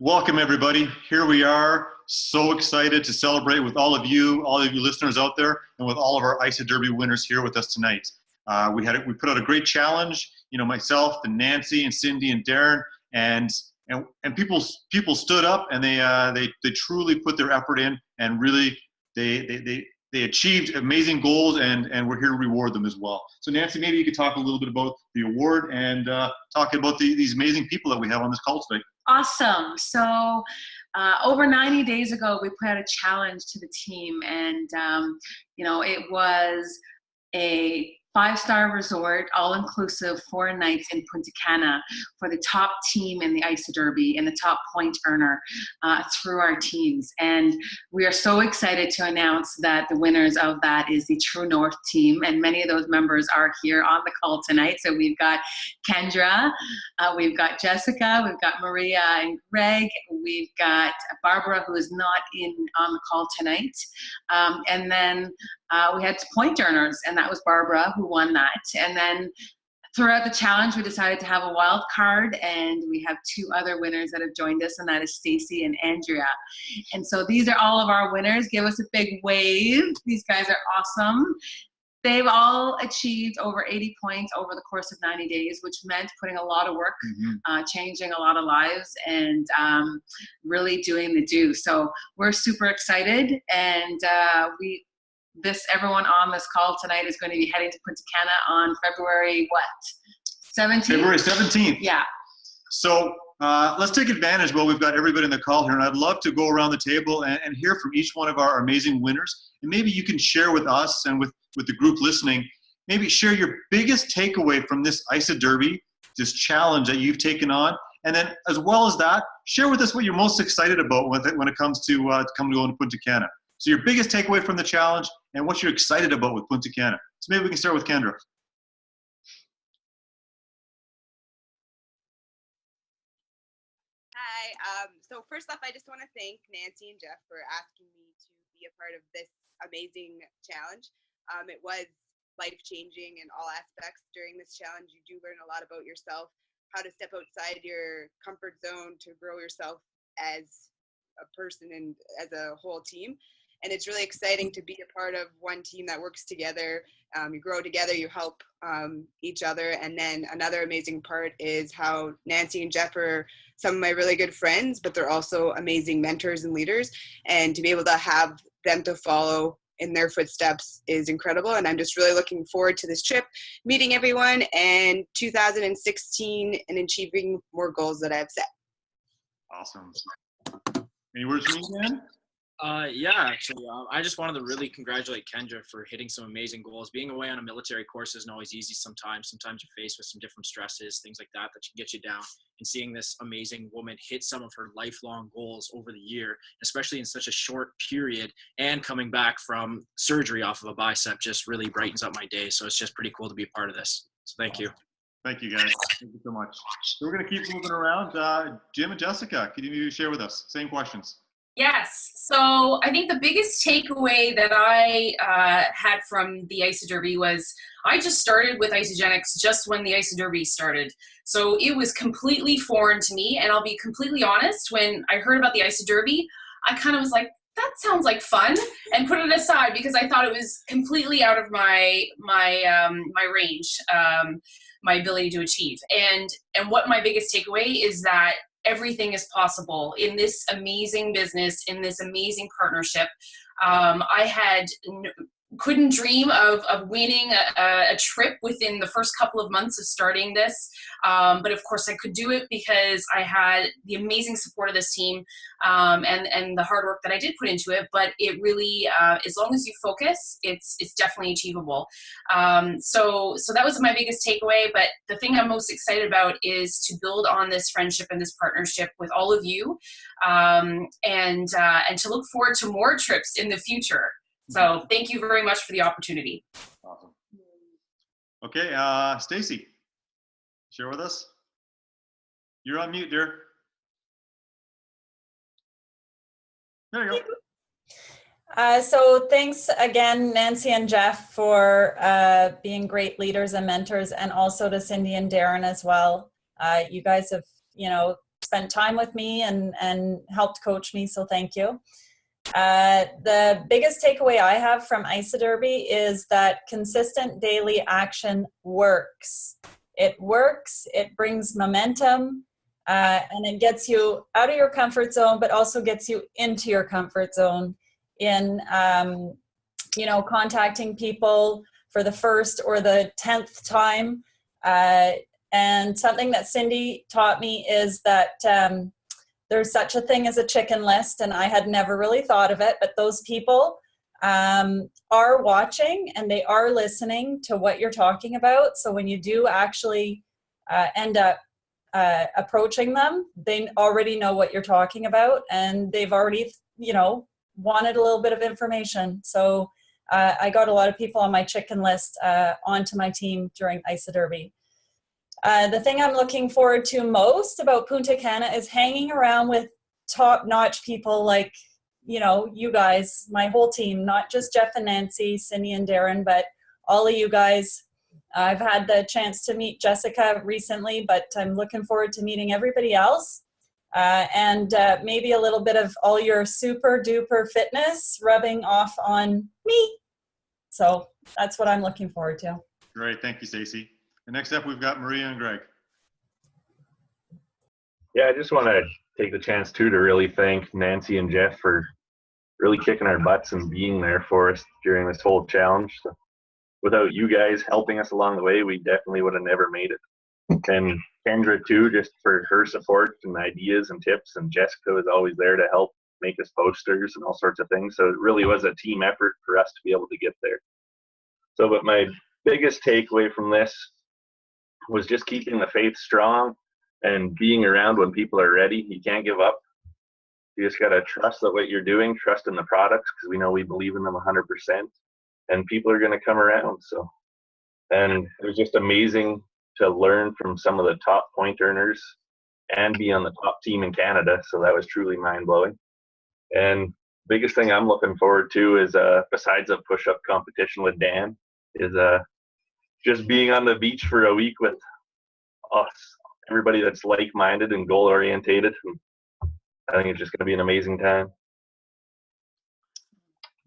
Welcome, everybody. Here we are, so excited to celebrate with all of you listeners out there, and with all of our ISADerby winners here with us tonight. We put out a great challenge. You know, myself and Nancy and Cindy and Darren, and people stood up, and they truly put their effort in, and really they achieved amazing goals, and we're here to reward them as well. So Nancy, maybe you could talk a little bit about the award and talk about these amazing people that we have on this call today. Awesome. So over 90 days ago, we put out a challenge to the team, and it was a 5-star resort, all-inclusive, 4 nights in Punta Cana for the top team in the ISADerby and the top point earner through our teams. And we are so excited to announce that the winners of that is the True North team, and many of those members are here on the call tonight. So we've got Kendra, we've got Jessica, we've got Maria and Greg, we've got Barbara, who is not on the call tonight, and then we had point earners, and that was Barbara who won that. And then throughout the challenge, we decided to have a wild card, and we have 2 other winners that have joined us, and that is Stacy and Andrea. And so these are all of our winners. Give us a big wave. These guys are awesome. They've all achieved over 80 points over the course of 90 days, which meant putting a lot of work, changing a lot of lives, and really doing the do. So we're super excited, and everyone on this call tonight is going to be heading to Punta Cana on February 17th? February 17th. Yeah. So let's take advantage while we've got everybody in the call here, and I'd love to go around the table and hear from each one of our amazing winners. And maybe you can share with us and with the group listening, maybe share your biggest takeaway from this ISADerby, this challenge that you've taken on. And then as well as that, share with us what you're most excited about when it comes to going to Punta Cana. So your biggest takeaway from the challenge and what you're excited about with Punta Cana. So maybe we can start with Kendra. Hi. So first off, I just want to thank Nancy and Jeff for asking me to be a part of this amazing challenge. It was life-changing in all aspects during this challenge. You do learn a lot about yourself, how to step outside your comfort zone to grow yourself as a person and as a whole team. And it's really exciting to be a part of one team that works together. You grow together, you help each other. And then another amazing part is how Nancy and Jeff are some of my really good friends, but they're also amazing mentors and leaders. And to be able to have them to follow in their footsteps is incredible. And I'm just really looking forward to this trip, meeting everyone, and 2016 and achieving more goals that I've set. Awesome. Any words from you, Dan? Actually, I just wanted to really congratulate Kendra for hitting some amazing goals. Being away on a military course isn't always easy sometimes. Sometimes you're faced with some different stresses, things like that can get you down. And seeing this amazing woman hit some of her lifelong goals over the year, especially in such a short period, and coming back from surgery off of a bicep just really brightens up my day. So it's just pretty cool to be a part of this. So thank you. Thank you, guys. Thank you so much. So we're going to keep moving around. Jim and Jessica, can you share with us? Same questions. Yes. So I think the biggest takeaway that I had from the ISADerby was I just started with Isagenix just when the ISADerby started. So it was completely foreign to me. And I'll be completely honest, when I heard about the ISADerby, I kind of was like, that sounds like fun, and put it aside because I thought it was completely out of my range, my ability to achieve. And what my biggest takeaway is that everything is possible in this amazing business, in this amazing partnership. I couldn't dream of winning a trip within the first couple of months of starting this. But of course I could do it because I had the amazing support of this team, and the hard work that I did put into it. But it really, as long as you focus, it's definitely achievable. So that was my biggest takeaway. But the thing I'm most excited about is to build on this friendship and this partnership with all of you, and to look forward to more trips in the future. So thank you very much for the opportunity. Awesome. Okay, Stacy, share with us. You're on mute, dear. There you go. So thanks again, Nancy and Jeff, for being great leaders and mentors, and also to Cindy and Darren as well. You guys have, spent time with me and helped coach me, so thank you. The biggest takeaway I have from ISADerby is that consistent daily action works. It works, it brings momentum, and it gets you out of your comfort zone, but also gets you into your comfort zone in, contacting people for the first or the 10th time. And something that Cindy taught me is that there's such a thing as a chicken list, and I had never really thought of it, but those people are watching and they are listening to what you're talking about. So when you do actually end up approaching them, they already know what you're talking about, and they've already, wanted a little bit of information. So I got a lot of people on my chicken list onto my team during ISADerby. The thing I'm looking forward to most about Punta Cana is hanging around with top-notch people like, you guys, my whole team, not just Jeff and Nancy, Cindy and Darren, but all of you guys. I've had the chance to meet Jessica recently, but I'm looking forward to meeting everybody else. And maybe a little bit of all your super duper fitness rubbing off on me. So that's what I'm looking forward to. Great, thank you, Stacey. And next up, we've got Maria and Greg. Yeah, I just want to take the chance too to really thank Nancy and Jeff for really kicking our butts and being there for us during this whole challenge. So without you guys helping us along the way, we definitely would have never made it. And Kendra too, just for her support and ideas and tips, and Jessica was always there to help make us posters and all sorts of things. So it really was a team effort for us to be able to get there. So, but my biggest takeaway from this was just keeping the faith strong and being around when people are ready. You can't give up. You just got to trust that what you're doing, trust in the products, because we know we believe in them 100%, and people are going to come around. So, and it was just amazing to learn from some of the top point earners and be on the top team in Canada. So that was truly mind-blowing. And biggest thing I'm looking forward to is, besides a push-up competition with Dan, is just being on the beach for a week with us, everybody that's like-minded and goal-orientated. I think it's just going to be an amazing time.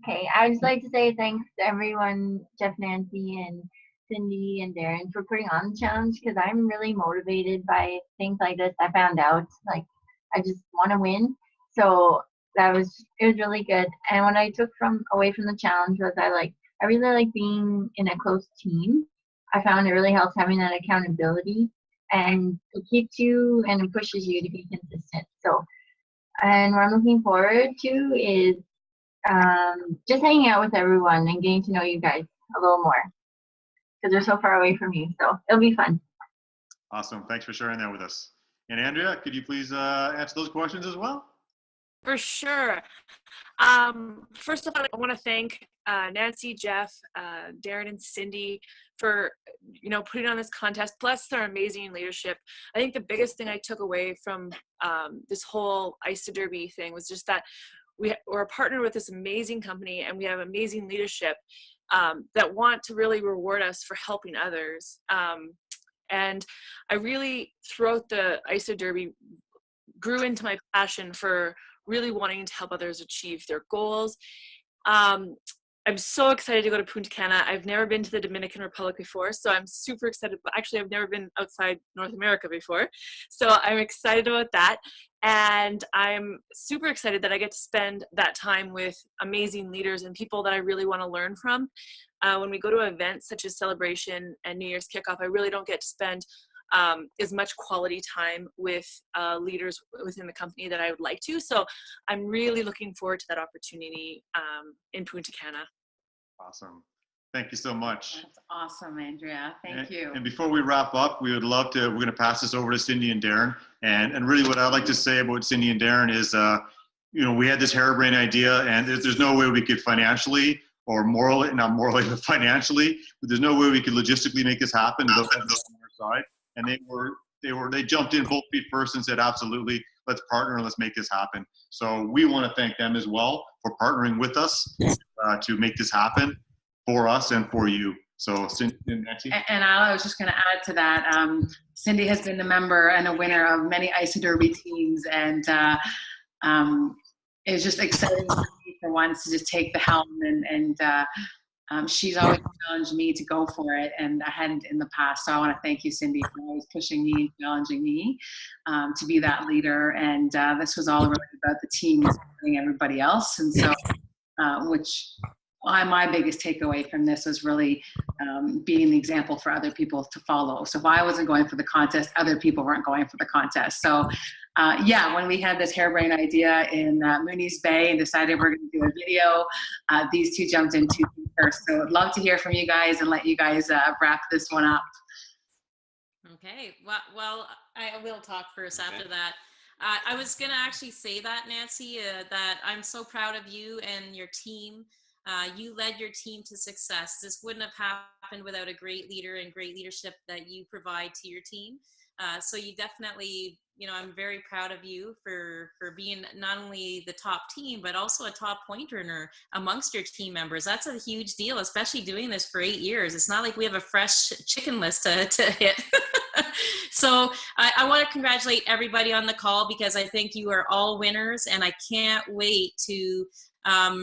Okay, I would just like to say thanks to everyone, Jeff, Nancy, and Cindy, and Darren, for putting on the challenge, because I'm really motivated by things like this. I found out, like, I just want to win. So it was really good. And what I took away from the challenge was I really like being in a close team. I found it really helps having that accountability, and it keeps you and it pushes you to be consistent. So, and what I'm looking forward to is just hanging out with everyone and getting to know you guys a little more, because they're so far away from me. So it'll be fun. Awesome. Thanks for sharing that with us. And Andrea, could you please answer those questions as well? For sure. First of all, I want to thank Nancy, Jeff, Darren, and Cindy for putting on this contest, plus their amazing leadership. I think the biggest thing I took away from this whole ISADerby thing was just that we're a partner with this amazing company, and we have amazing leadership that want to really reward us for helping others. And I really, throughout the ISADerby, grew into my passion for really wanting to help others achieve their goals. I'm so excited to go to Punta Cana. I've never been to the Dominican Republic before, so I'm super excited. Actually, I've never been outside North America before, so I'm excited about that. And I'm super excited that I get to spend that time with amazing leaders and people that I really want to learn from. When we go to events such as Celebration and New Year's Kickoff, I really don't get to spend as much quality time with leaders within the company that I would like to. So I'm really looking forward to that opportunity in Punta Cana. Awesome. Thank you so much. That's awesome, Andrea. Thank you. And before we wrap up, we're going to pass this over to Cindy and Darren. And really what I'd like to say about Cindy and Darren is, we had this harebrained idea, and there's no way we could financially or morally, not morally, but financially, but there's no way we could logistically make this happen without them on our side. And they jumped in both feet first and said, absolutely, let's partner and let's make this happen. So we want to thank them as well for partnering with us to make this happen for us and for you. So, Nancy? And I was just going to add to that. Cindy has been a member and a winner of many ISADerby teams, and it's just exciting for me for once to just take the helm. And she's always challenged me to go for it, and I hadn't in the past. So I want to thank you, Cindy, for always pushing me and challenging me to be that leader. And this was all really about the team and everybody else. And so, my biggest takeaway from this was really being the example for other people to follow. So if I wasn't going for the contest, other people weren't going for the contest. So when we had this harebrained idea in Mooney's Bay and decided we're going to do a video, these two jumped in too first. So I'd love to hear from you guys and let you guys wrap this one up. Okay, well, I will talk first after that. I was going to actually say that, Nancy, that I'm so proud of you and your team. You led your team to success. This wouldn't have happened without a great leader and great leadership that you provide to your team. So you definitely, I'm very proud of you for being not only the top team, but also a top point earner amongst your team members. That's a huge deal, especially doing this for 8 years. It's not like we have a fresh chicken list to hit. So I want to congratulate everybody on the call, because I think you are all winners, and I can't wait to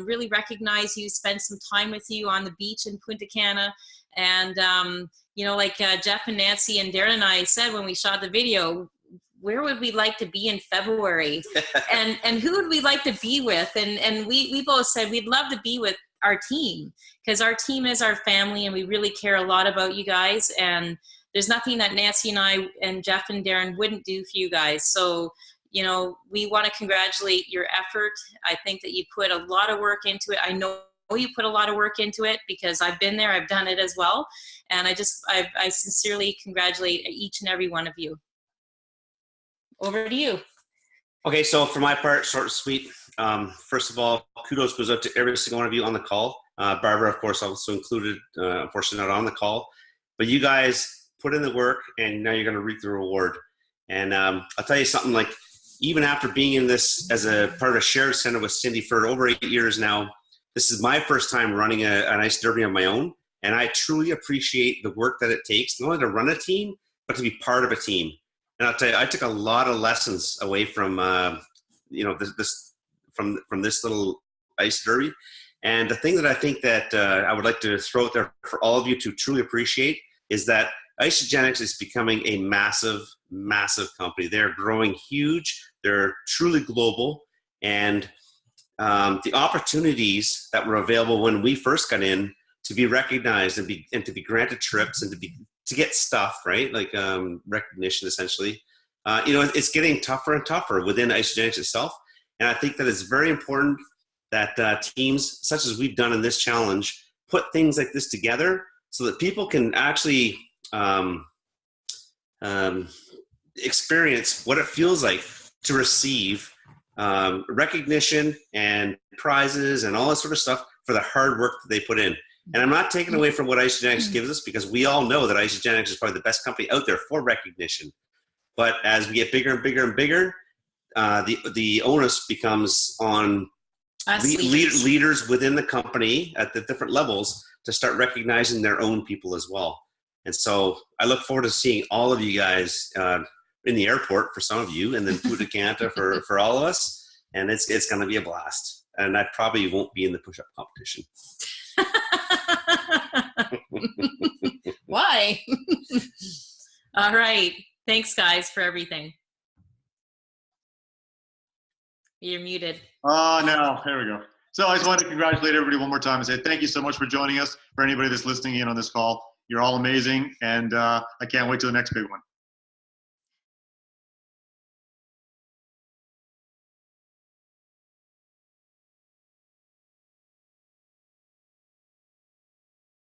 really recognize you, spend some time with you on the beach in Punta Cana. And, like Jeff and Nancy and Darren and I said when we shot the video, where would we like to be in February? and who would we like to be with? And we both said we'd love to be with our team, because our team is our family, and we really care a lot about you guys. And there's nothing that Nancy and I and Jeff and Darren wouldn't do for you guys. So, we want to congratulate your effort. I think that you put a lot of work into it. I know you put a lot of work into it, because I've been there, I've done it as well. And I sincerely congratulate each and every one of you. Over to you. Okay, so for my part, short and sweet. First of all, kudos goes out to every single one of you on the call. Barbara, of course, also included, unfortunately not on the call. But you guys put in the work, and now you're going to reap the reward. And I'll tell you something, like, even after being in this as a part of a shared center with Cindy for over 8 years now, this is my first time running an ISADerby on my own. And I truly appreciate the work that it takes, not only to run a team, but to be part of a team. And I'll tell you, I took a lot of lessons away from, from this little ISADerby. And the thing that I think that I would like to throw out there for all of you to truly appreciate is that ISAGenix is becoming a massive, massive company. They're growing huge. They're truly global. And the opportunities that were available when we first got in to be recognized and to be granted trips and to get stuff, right? Like recognition, essentially. It's getting tougher and tougher within ISAGenix itself. And I think that it's very important that teams, such as we've done in this challenge, put things like this together so that people can actually experience what it feels like to receive recognition and prizes and all that sort of stuff for the hard work that they put in. And I'm not taking away from what ISAGenix gives us, because we all know that ISAGenix is probably the best company out there for recognition. But as we get bigger and bigger and bigger, the onus becomes on leaders within the company at the different levels to start recognizing their own people as well. And so I look forward to seeing all of you guys in the airport for some of you, and then Punta Cana for all of us. And it's going to be a blast. And I probably won't be in the push-up competition. Why? All right. Thanks, guys, for everything. You're muted. Oh, no. There we go. So I just wanted to congratulate everybody one more time and say thank you so much for joining us. For anybody that's listening in on this call, you're all amazing, and I can't wait till the next big one.